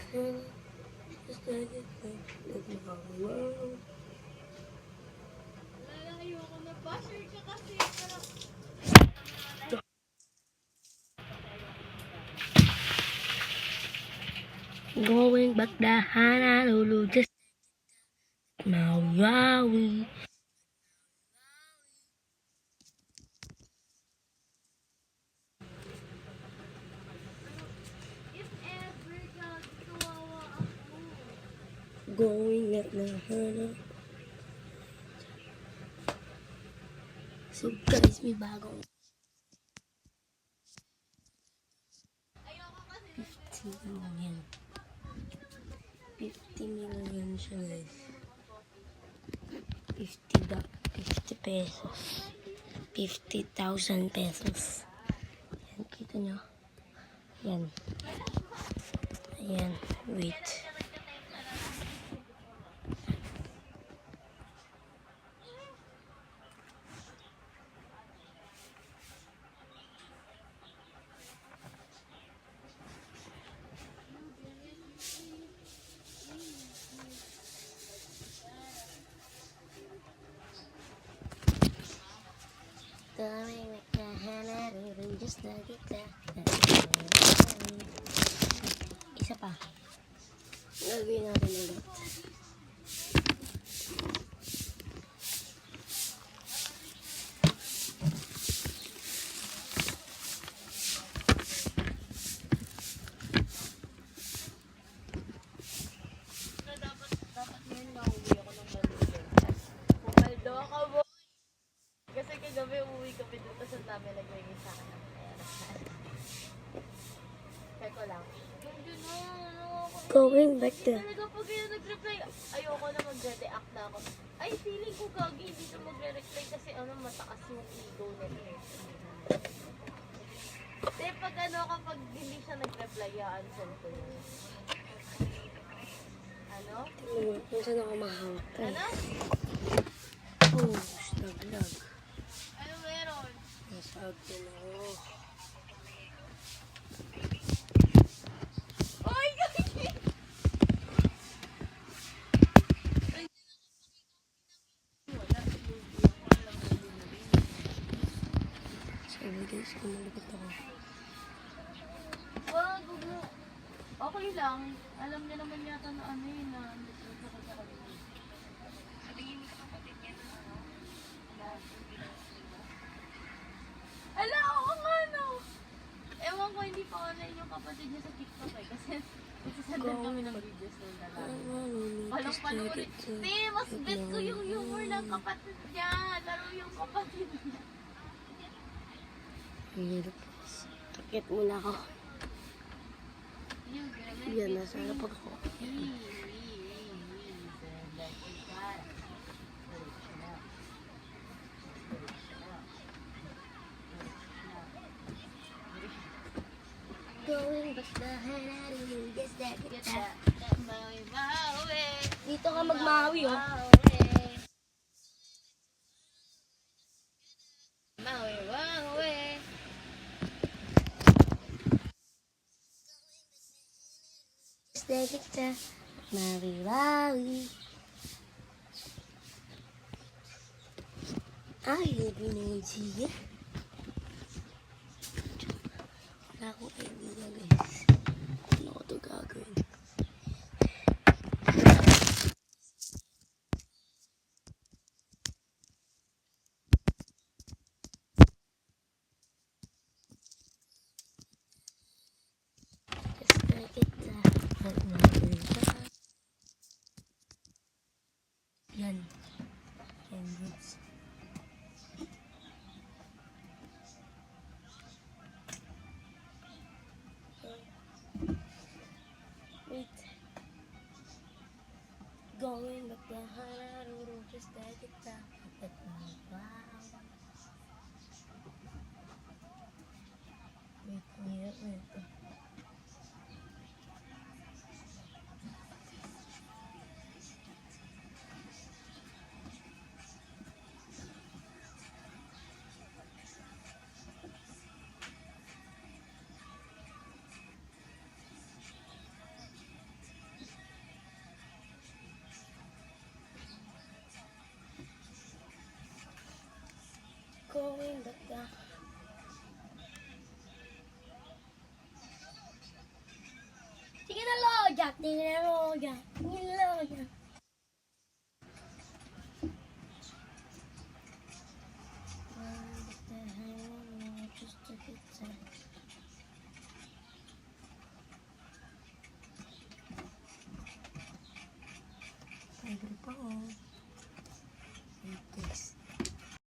Ayoko na pa. Share ka kasi. Going back the Honolulu, just Maui. If ever kawawa ako. Going back the Honolulu. So guys, may bagong Ayoko kasi. 50 million. 50 million siya guys. 50 pesos. 50,000 pesos. Yan, kita nyo. Yan. Ayan, wait. Going back the Honolulu, just like that. Isa pa. Gagawin natin ulit. Dapat ngayon nauwi ako ng Manila. Pumaldo ako, boy. Kasi kagabi uuwi kami dito sa namin nagbigay sa akin ng pera. Kaya ko lang. Hindi na, Going back to... talaga pag yun nag-reply, ayoko na mag-react na ako. Ay, feeling ko gagi, hindi na magre-reply kasi mataas yung ego nila eh. Kasi pag kapag hindi siya nag-reply, i-unsend ko yun. Ano? Kung saan ako mahawak ka. Ano? Oh, naglag. Ano meron? Nasa akin ako. Oy, gagi! Sabi guys, kumalikot ako. Wag mo. Okay lang. Alam niya naman yata na na nandito ko sa kanila. Ala, oo nga no. Ewan ko, hindi pa online yung kapatid niya sa TikTok eh. Kasi nagsasandan kami ng videos nung lalaki. Walang panulit. Te, mas bet ko yung humor ng kapatid niya. Laro yung kapatid niya. Takit muna ako. Yan, nasa lapag ako. Going back the Honolulu, just like that. Dito ka magmawi, oh. Just like that. Maui. Ay, hindi naman siya. Wala akong idea, guys. Ano ko ito gagawin? Just like that. Yan. Yan, guys. Wait. Going back the Honolulu, just like that. Wow. Wait. tingnan mo yan. Tingnan mo yan.